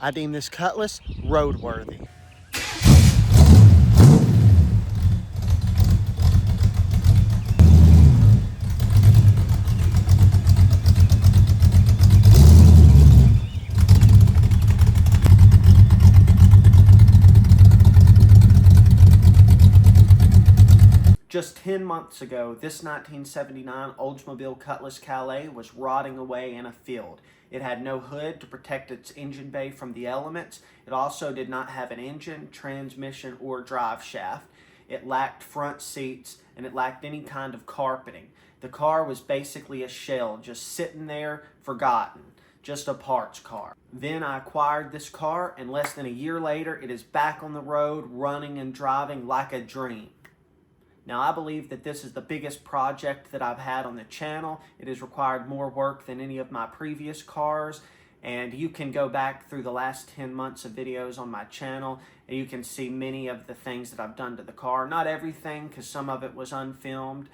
I deem this Cutlass roadworthy. Just 10 months ago, this 1979 Oldsmobile Cutlass Calais was rotting away in a field. It had no hood to protect its engine bay from the elements. It also did not have an engine, transmission, or drive shaft. It lacked front seats, and it lacked any kind of carpeting. The car was basically a shell, just sitting there, forgotten. Just a parts car. Then I acquired this car, and less than a year later, it is back on the road, running and driving like a dream. Now, I believe that this is the biggest project that I've had on the channel. It has required more work than any of my previous cars, and you can go back through the last 10 months of videos on my channel, and you can see many of the things that I've done to the car. Not everything, because some of it was unfilmed,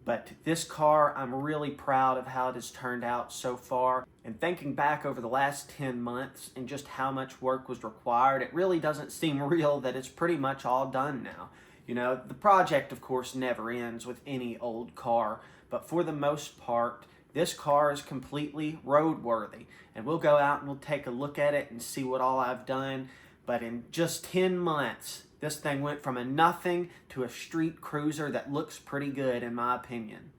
but this car, I'm really proud of how it has turned out so far. And thinking back over the last 10 months and just how much work was required, it really doesn't seem real that it's pretty much all done now. You know, the project, of course, never ends with any old car, but for the most part, this car is completely roadworthy. And we'll go out and we'll take a look at it and see what all I've done. But in just 10 months, this thing went from a nothing to a street cruiser that looks pretty good, in my opinion.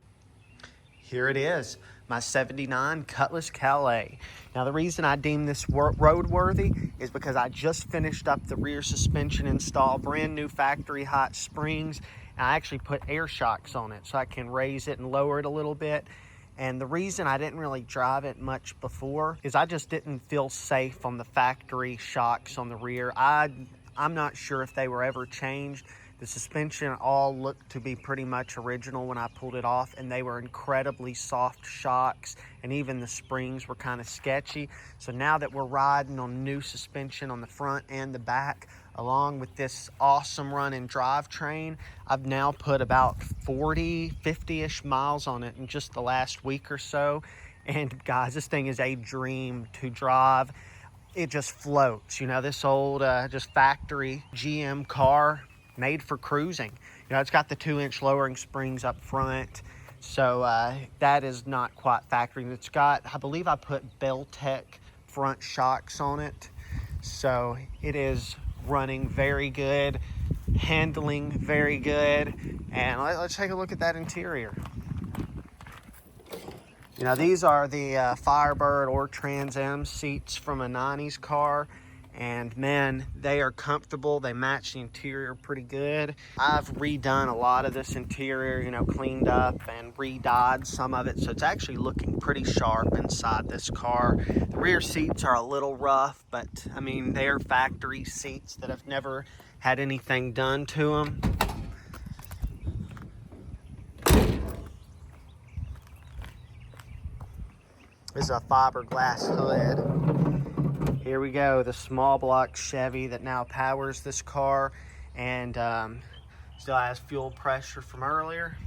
Here it is, my 79 Cutlass Calais. Now, the reason I deem this roadworthy is because I just finished up the rear suspension install, brand new factory hot springs, and I actually put air shocks on it so I can raise it and lower it a little bit. And the reason I didn't really drive it much before is I just didn't feel safe on the factory shocks on the rear. I'm not sure if they were ever changed. The suspension all looked to be pretty much original when I pulled it off, and they were incredibly soft shocks, and even the springs were kind of sketchy. So now that we're riding on new suspension on the front and the back, along with this awesome running drivetrain, I've now put about 50-ish miles on it in just the last week or so. And guys, this thing is a dream to drive. It just floats. You know, this old just factory GM car, made for cruising. You know, it's got the 2-inch lowering springs up front, so that is not quite factory. It's got, I believe I put Beltec front shocks on it, so it is running very good, handling very good. And let's take a look at that interior. You know, these are the Firebird or Trans Am seats from a 90s car. And man, they are comfortable. They match the interior pretty good. I've redone a lot of this interior, you know, cleaned up and re-dyed some of it. So it's actually looking pretty sharp inside this car. The rear seats are a little rough, but I mean, they're factory seats that have never had anything done to them. This is a fiberglass hood. Here we go, the small block Chevy that now powers this car, and still has fuel pressure from earlier.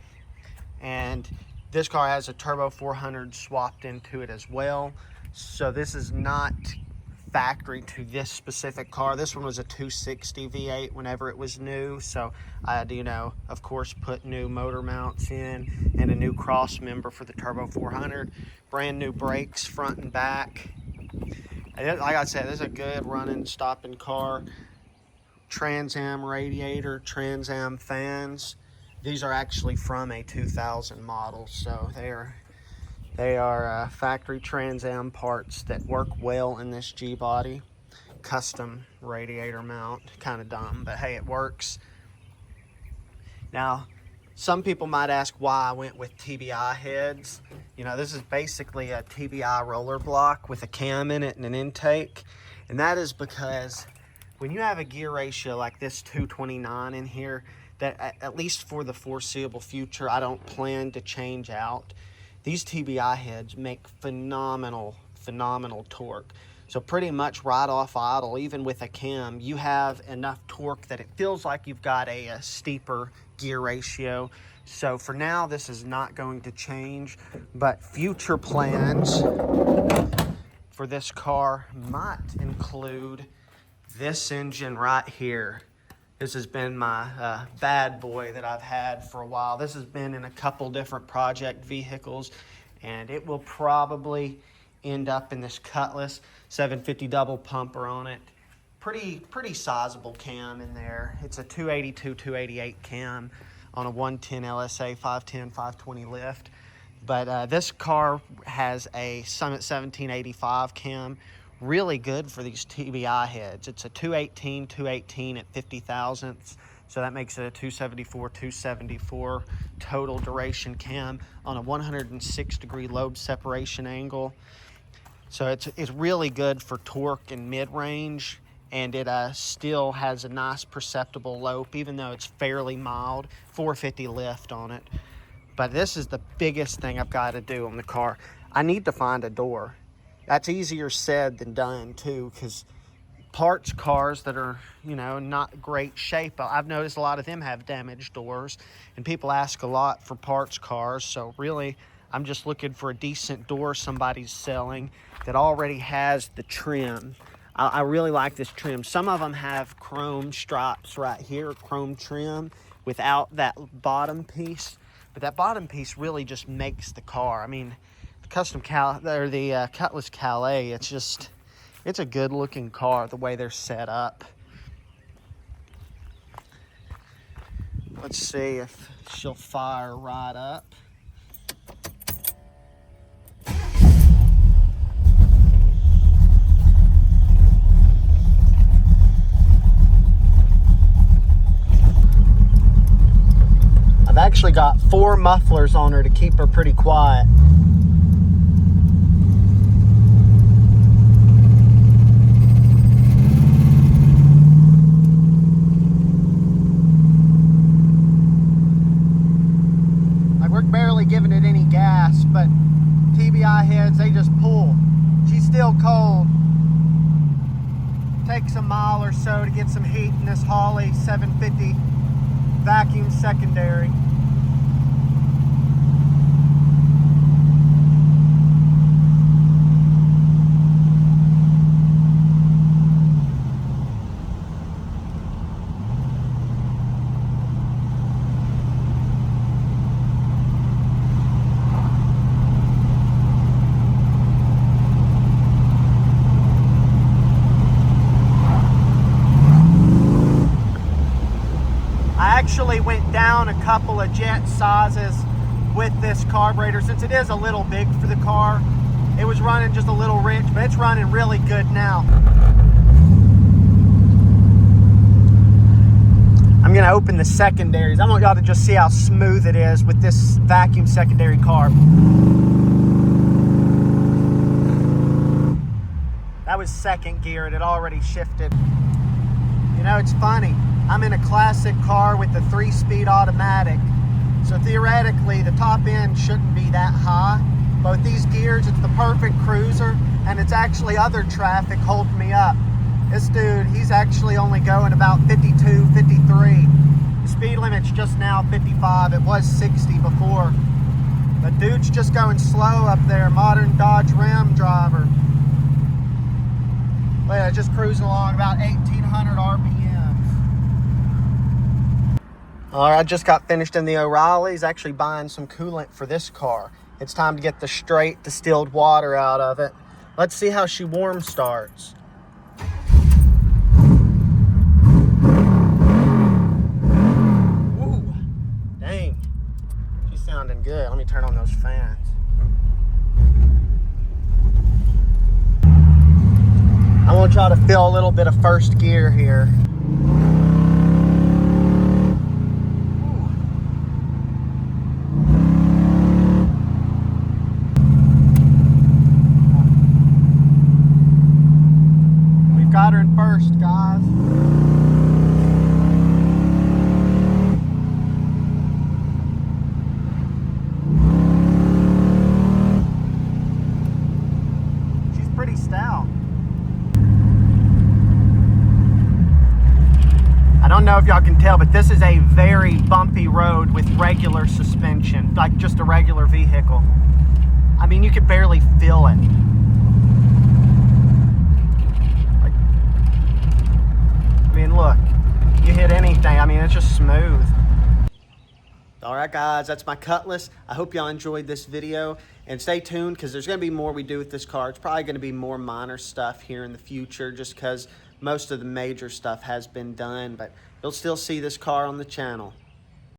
And this car has a turbo 400 swapped into it as well. So this is not factory to this specific car. This one was a 260 V8 whenever it was new. So I had to, you know, of course, put new motor mounts in and a new cross member for the turbo 400. Brand new brakes front and back. Like I said, this is a good running, stopping car. Trans Am radiator, Trans Am fans. These are actually from a 2000 model, so they are factory Trans Am parts that work well in this G-body. Custom radiator mount, kind of dumb, but hey, it works. Now, some people might ask why I went with TBI heads. You know, this is basically a TBI roller block with a cam in it and an intake. And that is because when you have a gear ratio like this 229 in here, that at least for the foreseeable future, I don't plan to change out. These TBI heads make phenomenal torque. So pretty much right off idle, even with a cam, you have enough torque that it feels like you've got a steeper gear ratio. So for now, this is not going to change, but future plans for this car might include this engine right here. This has been my bad boy that I've had for a while. This has been in a couple different project vehicles, and it will probably end up in this Cutlass 750 double pumper on it. Pretty sizable cam in there. It's a 282, 288 cam on a 110 LSA 510, 520 lift. But this car has a Summit 1785 cam. Really good for these TBI heads. It's a 218 at 50 thousandths. So that makes it a 274 total duration cam on a 106-degree lobe separation angle. So it's really good for torque and mid-range, and it still has a nice perceptible lope, even though it's fairly mild. 450 lift on it. But this is the biggest thing I've got to do on the car. I need to find a door. That's easier said than done too, because parts cars that are, not great shape, I've noticed a lot of them have damaged doors, and people ask a lot for parts cars. So really, I'm just looking for a decent door somebody's selling that already has the trim. I really like this trim. Some of them have chrome stripes right here, chrome trim without that bottom piece, but that bottom piece really just makes the car. I mean, the Cutlass Calais, it's a good looking car the way they're set up. Let's see if she'll fire right up. I've actually got 4 mufflers on her to keep her pretty quiet. We're barely giving it any gas, but TBI heads, they just pull. She's still cold. Takes a mile or so to get some heat in this Holley 750 vacuum secondary. Actually went down a couple of jet sizes with this carburetor since it is a little big for the car. It was running just a little rich, but it's running really good now. I'm gonna open the secondaries. I want y'all to just see how smooth it is with this vacuum secondary carb. That was second gear. It had already shifted. It's funny. I'm in a classic car with the 3-speed automatic. So theoretically, the top end shouldn't be that high. But with these gears, it's the perfect cruiser, and it's actually other traffic holding me up. This dude, he's actually only going about 52, 53. The speed limit's just now 55. It was 60 before. But dude's just going slow up there. Modern Dodge Ram driver. Look at it, just cruising along about 1,800 RPM. All right, I just got finished in the O'Reilly's actually buying some coolant for this car. It's time to get the straight distilled water out of it. Let's see how she warm starts. Ooh, dang. She's sounding good. Let me turn on those fans. I want y'all to feel a little bit of first gear here. Got her in first, guys. She's pretty stout. I don't know if y'all can tell, but this is a very bumpy road with regular suspension, like just a regular vehicle. I mean, you could barely feel it. I mean, it's just smooth. All right, guys, that's my Cutlass. I hope y'all enjoyed this video, and stay tuned because there's going to be more we do with this car. It's probably going to be more minor stuff here in the future just because most of the major stuff has been done, but you'll still see this car on the channel.